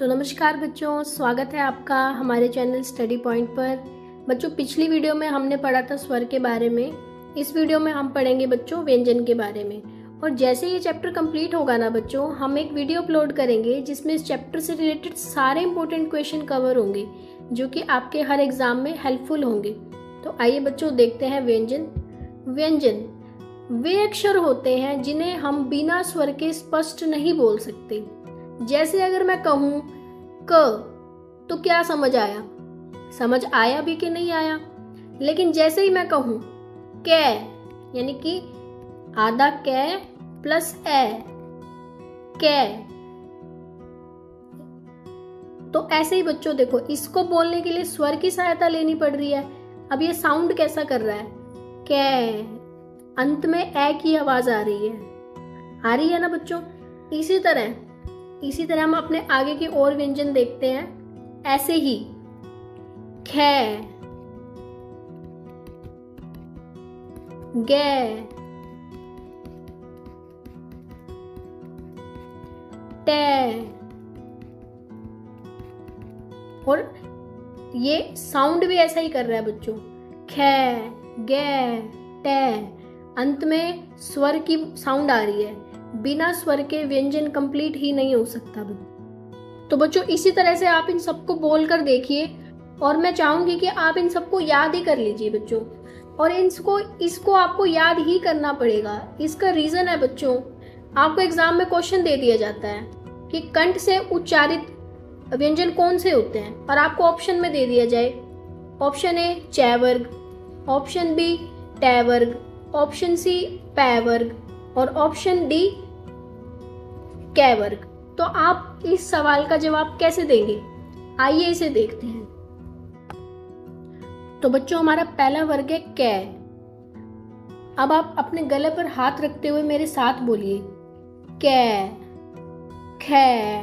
तो नमस्कार बच्चों, स्वागत है आपका हमारे चैनल स्टडी पॉइंट पर। बच्चों, पिछली वीडियो में हमने पढ़ा था स्वर के बारे में। इस वीडियो में हम पढ़ेंगे बच्चों व्यंजन के बारे में। और जैसे ये चैप्टर कंप्लीट होगा ना बच्चों, हम एक वीडियो अपलोड करेंगे जिसमें इस चैप्टर से रिलेटेड सारे इंपॉर्टेंट क्वेश्चन कवर होंगे जो कि आपके हर एग्जाम में हेल्पफुल होंगे। तो आइए बच्चों देखते हैं व्यंजन। व्यंजन वे अक्षर होते हैं जिन्हें हम बिना स्वर के स्पष्ट नहीं बोल सकते। जैसे अगर मैं कहूं क, तो क्या समझ आया? समझ आया भी कि नहीं आया? लेकिन जैसे ही मैं कहूं कै, यानी कि आधा कै प्लस ए, कै, तो ऐसे ही बच्चों देखो, इसको बोलने के लिए स्वर की सहायता लेनी पड़ रही है। अब ये साउंड कैसा कर रहा है? कै, अंत में ए की आवाज आ रही है ना बच्चों। इसी तरह हम अपने आगे के और व्यंजन देखते हैं। ऐसे ही खे, गे, टे, और ये साउंड भी ऐसा ही कर रहा है बच्चों। खे, गे, टे, अंत में स्वर की साउंड आ रही है। बिना स्वर के व्यंजन कंप्लीट ही नहीं हो सकता। तो बच्चों, इसी तरह से आप इन सबको बोलकर देखिए और मैं चाहूंगी कि आप इन सबको याद ही कर लीजिए बच्चों। और इसको आपको याद ही करना पड़ेगा। इसका रीजन है बच्चों, आपको एग्जाम में क्वेश्चन दे दिया जाता है कि कंठ से उच्चारित व्यंजन कौन से होते हैं और आपको ऑप्शन में दे दिया जाए। ऑप्शन ए च वर्ग, ऑप्शन बी ट वर्ग, ऑप्शन सी पै वर्ग और ऑप्शन डी कै वर्ग। तो आप इस सवाल का जवाब कैसे देंगे? आइए इसे देखते हैं। तो बच्चों, हमारा पहला वर्ग है कै। अब आप अपने गले पर हाथ रखते हुए मेरे साथ बोलिए कै, खे,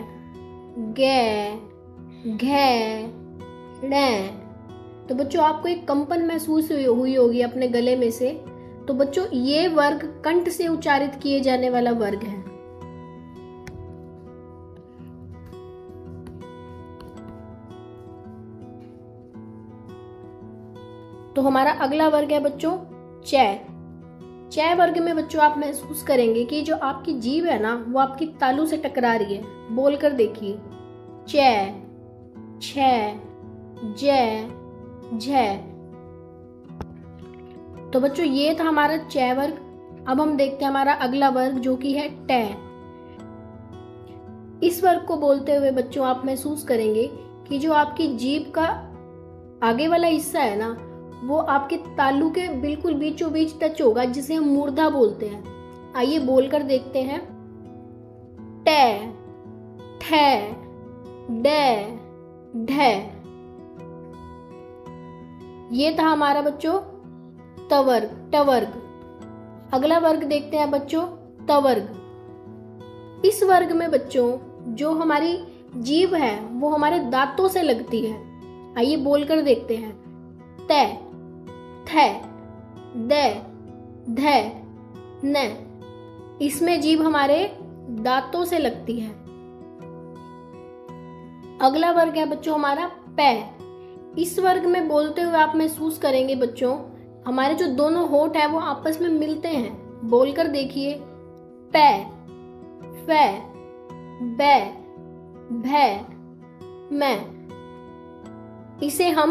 गे, घे, ड़े। तो बच्चों, आपको एक कंपन महसूस हुई होगी अपने गले में से। तो बच्चों, ये वर्ग कंठ से उच्चारित किए जाने वाला वर्ग है। तो हमारा अगला वर्ग है बच्चों च वर्ग में बच्चों आप महसूस करेंगे कि जो आपकी जीभ है ना, वो आपकी तालू से टकरा रही है। बोलकर देखिए च, छ, ज, झ। तो बच्चों, ये था हमारा च वर्ग। अब हम देखते हैं हमारा अगला वर्ग जो कि है ट। इस वर्ग को बोलते हुए बच्चों आप महसूस करेंगे कि जो आपकी जीभ का आगे वाला हिस्सा है ना, वो आपके तालू के बिल्कुल बीचों बीच टच होगा, जिसे हम मूर्धा बोलते हैं। आइए बोलकर देखते हैं ट, ठ, ड, ढ। ये था हमारा बच्चों टवर्ग। अगला वर्ग देखते हैं बच्चों तवर्ग। इस वर्ग में बच्चों जो हमारी जीभ है वो हमारे दांतों से लगती है। आइए बोलकर देखते हैं त, थ, द, ध, न। इसमें जीभ हमारे दांतों से लगती है। अगला वर्ग है बच्चों हमारा पै। इस वर्ग में बोलते हुए आप महसूस करेंगे बच्चों, हमारे जो दोनों होंठ है वो आपस में मिलते हैं। बोलकर देखिए पै, फै, बै, भै, मै। इसे हम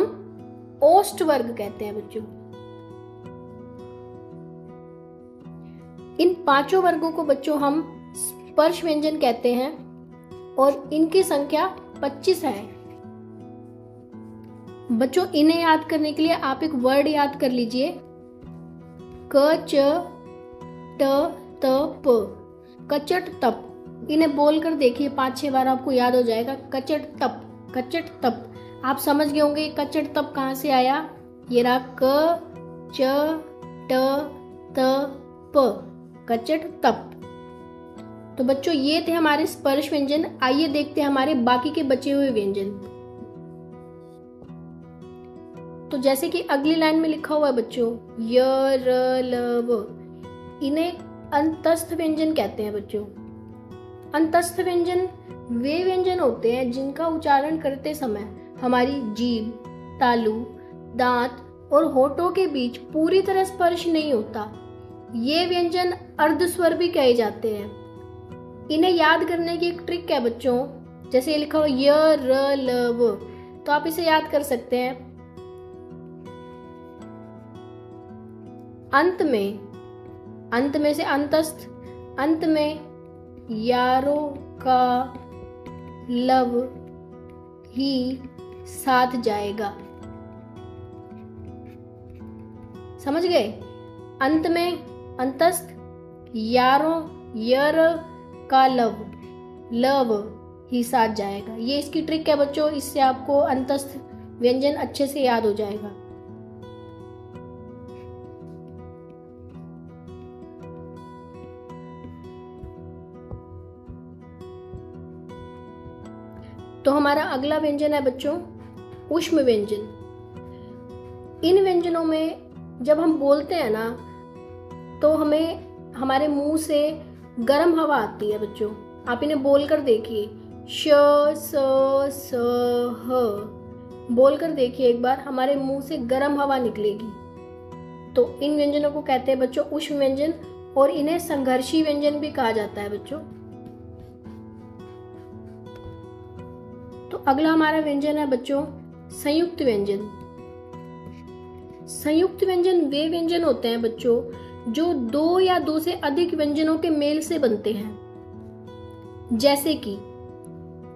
ओष्ठ वर्ग कहते हैं बच्चों। इन पांचों वर्गों को बच्चों हम स्पर्श व्यंजन कहते हैं और इनकी संख्या 25 है। बच्चों, इन्हें याद करने के लिए आप एक वर्ड याद कर लीजिए क, च, ट, त, प, कचट तप। इन्हें बोलकर देखिए 5-6 बार, आपको याद हो जाएगा कचट तप, कचट तप। आप समझ गए होंगे कचट तप कहां से आया। ये रहा क, च, ट, त, प, कचट तप। तो बच्चों, ये थे हमारे स्पर्श व्यंजन। आइए देखते हैं हमारे बाकी के बचे हुए व्यंजन। तो जैसे कि अगली लाइन में लिखा हुआ है बच्चों य, र, ल, व। इन्हें अंतस्थ व्यंजन कहते हैं बच्चों। अंतस्थ व्यंजन वे व्यंजन होते हैं जिनका उच्चारण करते समय हमारी जीभ, तालु, दांत और होठों के बीच पूरी तरह स्पर्श नहीं होता। ये व्यंजन अर्धस्वर भी कहे जाते हैं। इन्हें याद करने की एक ट्रिक है बच्चों, जैसे ये लिखा हो य र ल व, तो आप इसे याद कर सकते हैं। अंत में से अंतस्थ, अंत में यारो का लव ही साथ जाएगा। समझ गए? अंत में अंतस्थ, यारों यर का लव ही साथ जाएगा। ये इसकी ट्रिक है बच्चों, इससे आपको अंतस्थ व्यंजन अच्छे से याद हो जाएगा। तो हमारा अगला व्यंजन है बच्चों ऊष्म व्यंजन। इन व्यंजनों में जब हम बोलते हैं ना तो हमें हमारे मुंह से गर्म हवा आती है बच्चों। आप इन्हें बोलकर देखिए, श स स ह, बोलकर देखिए एक बार, हमारे मुंह से गर्म हवा निकलेगी। तो इन व्यंजनों को कहते हैं बच्चों ऊष्म व्यंजन, और इन्हें संघर्षी व्यंजन भी कहा जाता है बच्चों। तो अगला हमारा व्यंजन है बच्चों संयुक्त व्यंजन। संयुक्त व्यंजन वे व्यंजन होते हैं बच्चों जो दो या दो से अधिक व्यंजनों के मेल से बनते हैं। जैसे कि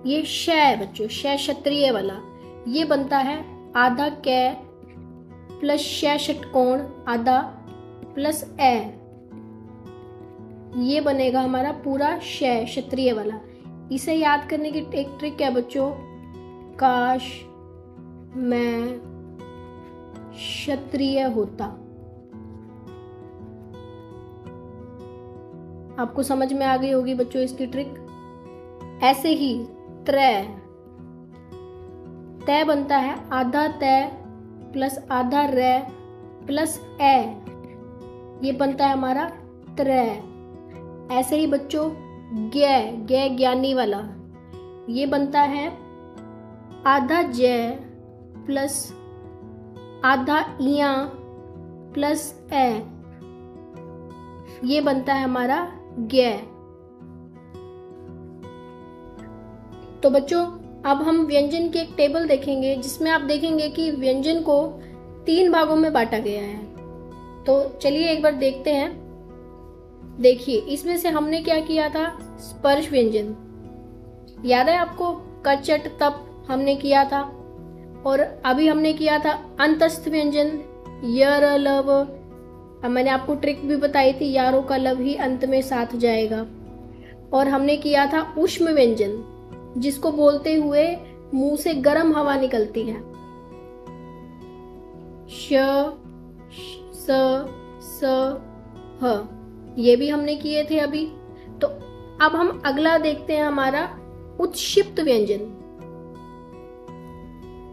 ये श है बच्चों, श क्षत्रिय वाला, ये बनता है आधा कै प्लस श षटकोण आधा प्लस ए, ये बनेगा हमारा पूरा श क्षत्रिय वाला। इसे याद करने की एक ट्रिक है बच्चों, काश मैं क्षत्रिय होता। आपको समझ में आ गई होगी बच्चों इसकी ट्रिक। ऐसे ही त्रय, तय बनता है आधा तय प्लस आधा रै प्लस ए, ये बनता है हमारा त्रय। ऐसे ही बच्चों गे ज्ञानी वाला, ये बनता है आधा जय प्लस आधा इया प्लस ए, ये बनता है हमारा गे। तो बच्चों अब हम व्यंजन की एक टेबल देखेंगे जिसमें आप देखेंगे कि व्यंजन को 3 भागों में बांटा गया है। तो चलिए एक बार देखते हैं। देखिए इसमें से हमने क्या किया था, स्पर्श व्यंजन याद है आपको, कचट तप हमने किया था, और अभी हमने किया था अंतस्थ व्यंजन यर लव। अब मैंने आपको ट्रिक भी बताई थी, यारों का लव ही अंत में साथ जाएगा। और हमने किया था ऊष्म व्यंजन जिसको बोलते हुए मुंह से गर्म हवा निकलती है, श स ह, ये भी हमने किए थे अभी। तो अब हम अगला देखते हैं हमारा उत्क्षिप्त व्यंजन।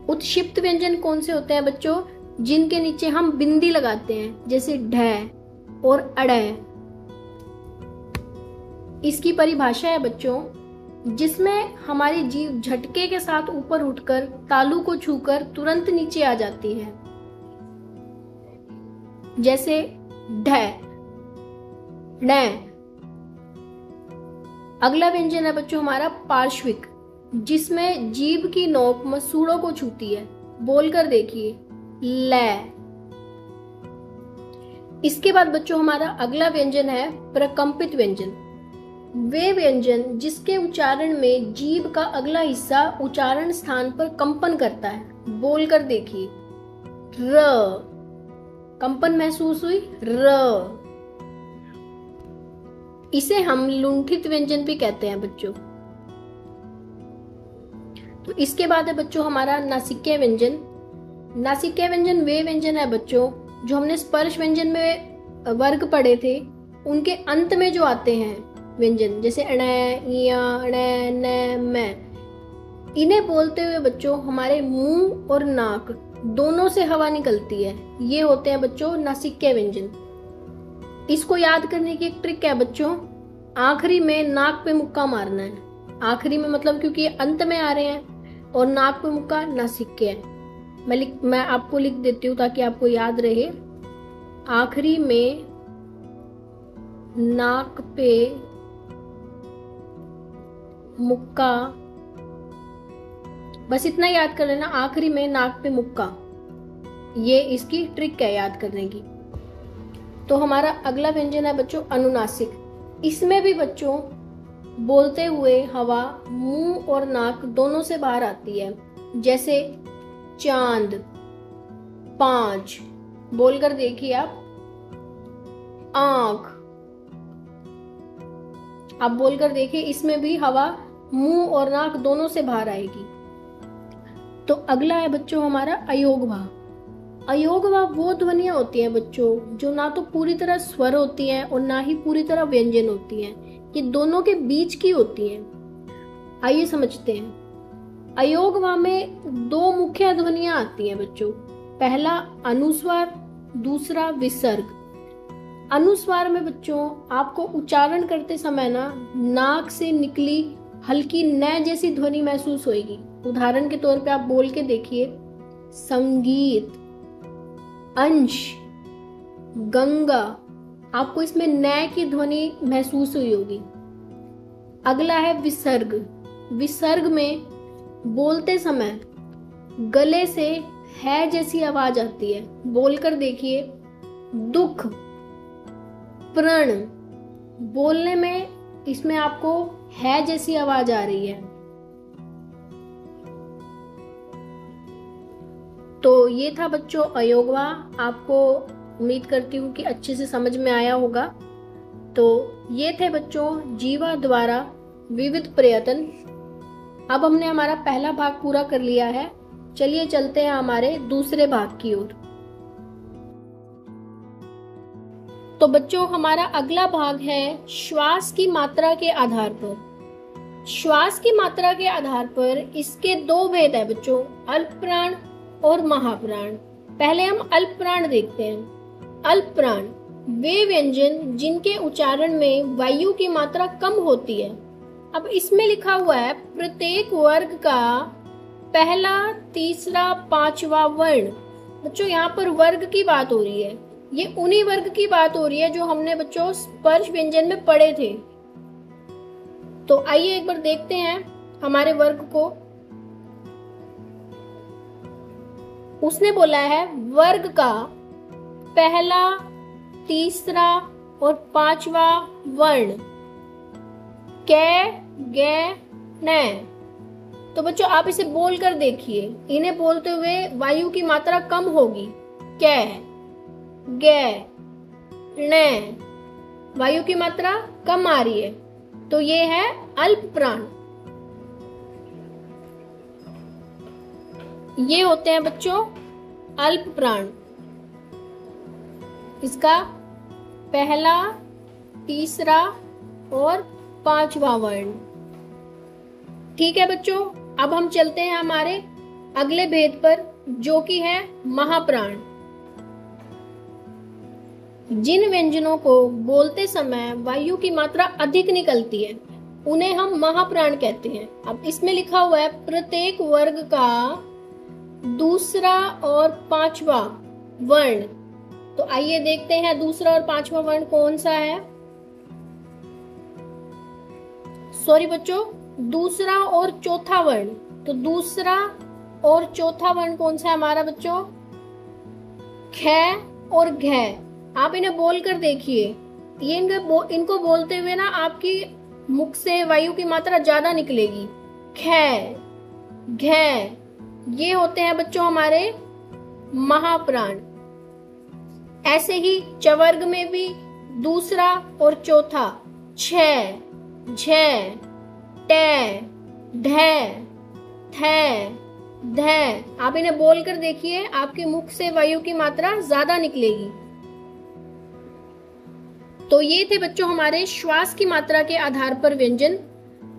उत्क्षिप्त व्यंजन कौन से होते हैं बच्चों, जिनके नीचे हम बिंदी लगाते हैं, जैसे ढ और अड़। इसकी परिभाषा है बच्चों जिसमें हमारी जीभ झटके के साथ ऊपर उठकर तालू को छूकर तुरंत नीचे आ जाती है, जैसे ढ ण। अगला व्यंजन है बच्चों हमारा पार्श्विक, जिसमें जीभ की नोक मसूड़ों को छूती है। बोलकर देखिए ल। इसके बाद बच्चों हमारा अगला व्यंजन है प्रकंपित व्यंजन। वे व्यंजन जिसके उच्चारण में जीभ का अगला हिस्सा उच्चारण स्थान पर कंपन करता है। बोलकर देखिए र, कंपन महसूस हुई र। इसे हम लुंठित व्यंजन भी कहते हैं बच्चों। तो इसके बाद है बच्चों हमारा नासिक्य व्यंजन। नासिक्य व्यंजन वे व्यंजन है बच्चों जो हमने स्पर्श व्यंजन में वर्ग पढ़े थे, उनके अंत में जो आते हैं व्यंजन, जैसे अण, इया, अण, न, म। इन्हें बोलते हुए बच्चों हमारे मुंह और नाक दोनों से हवा निकलती है। ये होते हैं बच्चों नासिक्य व्यंजन। इसको याद करने की एक ट्रिक है बच्चों, आखिरी में नाक पे मुक्का मारना है। आखिरी में मतलब क्योंकि ये अंत में आ रहे हैं और नाक पे मुक्का नासिक के है। मैं आपको लिख देती हूँ ताकि आपको याद रहे। आखिरी में नाक पे मुक्का, बस इतना याद कर लेना, आखिरी में नाक पे मुक्का। ये इसकी ट्रिक है याद करने की। तो हमारा अगला व्यंजन है बच्चों अनुनासिक। इसमें भी बच्चों बोलते हुए हवा मुंह और नाक दोनों से बाहर आती है। जैसे चांद, 5 बोलकर देखिए आप। आंख, आप बोलकर देखिए, इसमें भी हवा मुंह और नाक दोनों से बाहर आएगी। तो अगला है बच्चों हमारा अयोगवा। अयोगवा वो ध्वनियां होती हैं बच्चों जो ना तो पूरी तरह स्वर होती हैं और ना ही पूरी तरह व्यंजन होती हैं। ये दोनों के बीच की होती हैं। आइए समझते हैं। अयोगवा में 2 मुख्य ध्वनियां आती हैं बच्चों। पहला अनुस्वार, दूसरा विसर्ग। अनुस्वार में बच्चों आपको उच्चारण करते समय ना नाक से निकली हल्की न जैसी ध्वनि महसूस होगी। उदाहरण के तौर पे आप बोल के देखिए, संगीत, अंश, गंगा। आपको इसमें न की ध्वनि महसूस हुई होगी। अगला है विसर्ग। विसर्ग में बोलते समय गले से है जैसी आवाज आती है। बोलकर देखिए, दुख, प्रण। बोलने में इसमें आपको है जैसी आवाज आ रही है। तो ये था बच्चों अयोगवा। आपको उम्मीद करती हूँ कि अच्छे से समझ में आया होगा। तो ये थे बच्चों जीवा द्वारा विविध प्रयत्न। अब हमने हमारा पहला भाग पूरा कर लिया है। चलिए चलते हैं हमारे दूसरे भाग की ओर। तो बच्चों हमारा अगला भाग है श्वास की मात्रा के आधार पर। श्वास की मात्रा के आधार पर इसके 2 भेद है बच्चों, अल्प प्राण और महाप्राण। पहले हम अल्प प्राण देखते हैं। अल्प प्राण वे व्यंजन जिनके उच्चारण में वायु की मात्रा कम होती है। अब इसमें लिखा हुआ है प्रत्येक वर्ग का पहला, तीसरा, 5वां वर्ण। बच्चों यहाँ पर वर्ग की बात हो रही है। ये उन्हीं वर्ग की बात हो रही है जो हमने बच्चों स्पर्श व्यंजन में पढ़े थे। तो आइए एक बार देखते हैं हमारे वर्ग को। उसने बोला है वर्ग का पहला, तीसरा और 5वां वर्ण कै, गै, नै। तो बच्चों आप इसे बोलकर देखिए। इन्हें बोलते हुए वायु की मात्रा कम होगी। कै, गै, नै, वायु की मात्रा कम आ रही है। तो ये है अल्प प्राण। ये होते हैं बच्चों अल्प प्राण। इसका पहला, तीसरा और 5वां वर्ण। ठीक है बच्चों, अब हम चलते हैं हमारे अगले भेद पर जो कि है महाप्राण। जिन व्यंजनों को बोलते समय वायु की मात्रा अधिक निकलती है उन्हें हम महाप्राण कहते हैं। अब इसमें लिखा हुआ है प्रत्येक वर्ग का दूसरा और 5वां वर्ण। तो आइए देखते हैं दूसरा और 5वां वर्ण कौन सा है। सॉरी बच्चों, दूसरा और चौथा वर्ण। तो दूसरा और चौथा वर्ण कौन सा है हमारा बच्चों? ख और घ। आप इन्हें बोलकर देखिए। ये इनको बोलते हुए ना आपकी मुख से वायु की मात्रा ज्यादा निकलेगी। ख, घ। ये होते हैं बच्चों हमारे महाप्राण। ऐसे ही चवर्ग में भी दूसरा और चौथा छ, झ, ट, ढ, थ, ध। आप इन्हें बोलकर देखिए, आपके मुख से वायु की मात्रा ज्यादा निकलेगी। तो ये थे बच्चों हमारे श्वास की मात्रा के आधार पर व्यंजन।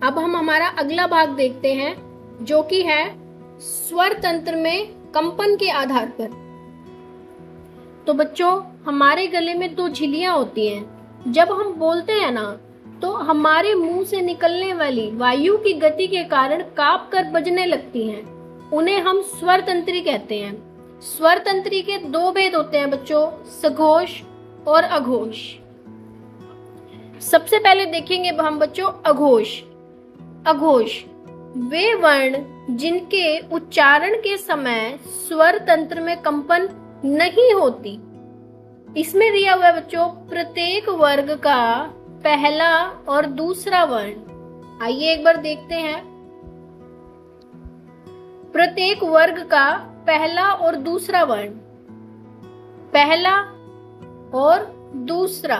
अब हम हमारा अगला भाग देखते हैं जो कि है स्वर तंत्र में कंपन के आधार पर। तो बच्चों हमारे गले में 2 झिल्लियां होती हैं। जब हम बोलते हैं ना तो हमारे मुंह से निकलने वाली वायु की गति के कारण कांप कर बजने लगती हैं। उन्हें हम स्वर तंत्री कहते हैं। स्वर तंत्री के दो भेद होते हैं बच्चों, सघोष और अघोष। सबसे पहले देखेंगे हम बच्चों अघोष। अघोष वे वर्ण जिनके उच्चारण के समय स्वर तंत्र में कंपन नहीं होती। इसमें दिया हुआ है बच्चों प्रत्येक वर्ग का पहला और दूसरा वर्ण। आइए एक बार देखते हैं। प्रत्येक वर्ग का पहला और दूसरा वर्ण, पहला और दूसरा,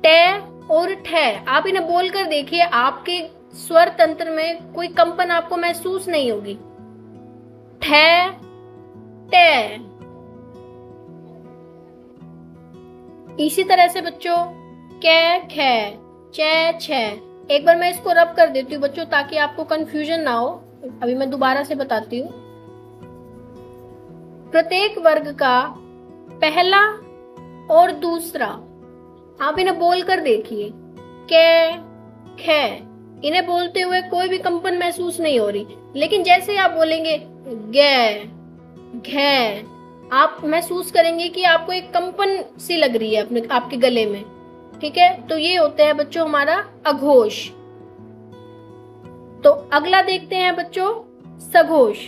ट और ठ। आप इन्हें बोलकर देखिए, आपके स्वर तंत्र में कोई कंपन आपको महसूस नहीं होगी। ठ, ट। इसी तरह से बच्चों कै, ख, च, छ। एक बार मैं इसको रब कर देती हूँ बच्चों ताकि आपको कंफ्यूजन ना हो। अभी मैं दोबारा से बताती हूँ। प्रत्येक वर्ग का पहला और दूसरा, आप इन्हें बोलकर देखिए। कै, ख। इन्हें बोलते हुए कोई भी कंपन महसूस नहीं हो रही, लेकिन जैसे आप बोलेंगे गे, घे, आप महसूस करेंगे कि आपको एक कंपन सी लग रही है अपने आपके गले में। ठीक है, तो ये होता है बच्चों हमारा अघोष। तो अगला देखते हैं बच्चों सघोष।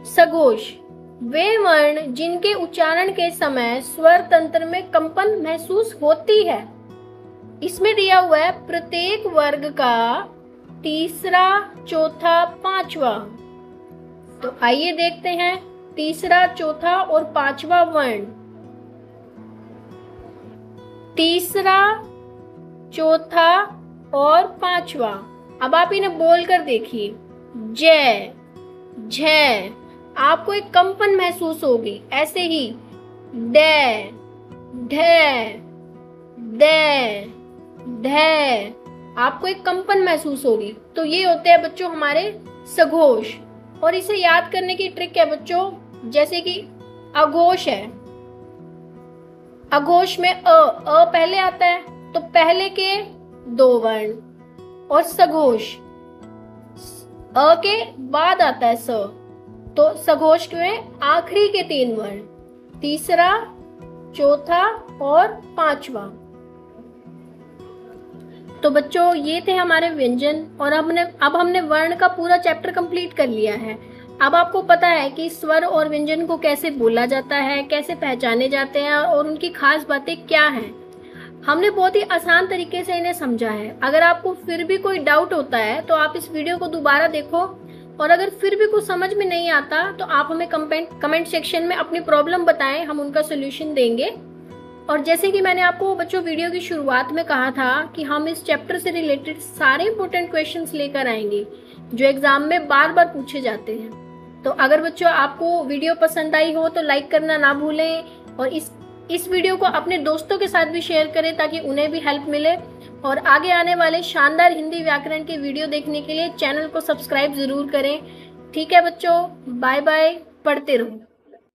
सघोष वे वर्ण जिनके उच्चारण के समय स्वर तंत्र में कंपन महसूस होती है। इसमें दिया हुआ है प्रत्येक वर्ग का तीसरा, चौथा, पांचवा। तो आइए देखते हैं तीसरा, चौथा और पांचवा वर्ण। तीसरा, चौथा और पांचवा, अब आप इन्हें बोलकर देखिए। जय, झ। आपको एक कंपन महसूस होगी। ऐसे ही डे, ढे, दे, ढे, आपको एक कंपन महसूस होगी। तो ये होते हैं बच्चों हमारे सघोष। और इसे याद करने की ट्रिक है बच्चों, जैसे कि अघोष है। अघोष में अ पहले आता है, तो पहले के दो वर्ण। और सघोष अ के बाद आता है स, तो सघोष में आखिरी के तीन वर्ण, तीसरा, चौथा और पांचवा। तो बच्चों ये थे हमारे व्यंजन, और अब हमने वर्ण का पूरा चैप्टर कंप्लीट कर लिया है। अब आपको पता है कि स्वर और व्यंजन को कैसे बोला जाता है, कैसे पहचाने जाते हैं और उनकी खास बातें क्या हैं। हमने बहुत ही आसान तरीके से इन्हें समझा है। अगर आपको फिर भी कोई डाउट होता है तो आप इस वीडियो को दोबारा देखो, और अगर फिर भी कुछ समझ में नहीं आता तो आप हमें कमेंट सेक्शन में अपनी प्रॉब्लम बताएं, हम उनका सोल्यूशन देंगे। और जैसे कि मैंने आपको बच्चों वीडियो की शुरुआत में कहा था कि हम इस चैप्टर से रिलेटेड सारे इंपॉर्टेंट क्वेश्चंस लेकर आएंगे जो एग्जाम में बार बार पूछे जाते हैं। तो अगर बच्चों आपको वीडियो पसंद आई हो तो लाइक करना ना भूलें, और इस वीडियो को अपने दोस्तों के साथ भी शेयर करें ताकि उन्हें भी हेल्प मिले। और आगे आने वाले शानदार हिंदी व्याकरण के वीडियो देखने के लिए चैनल को सब्सक्राइब जरूर करें। ठीक है बच्चों, बाय बाय, पढ़ते रहो।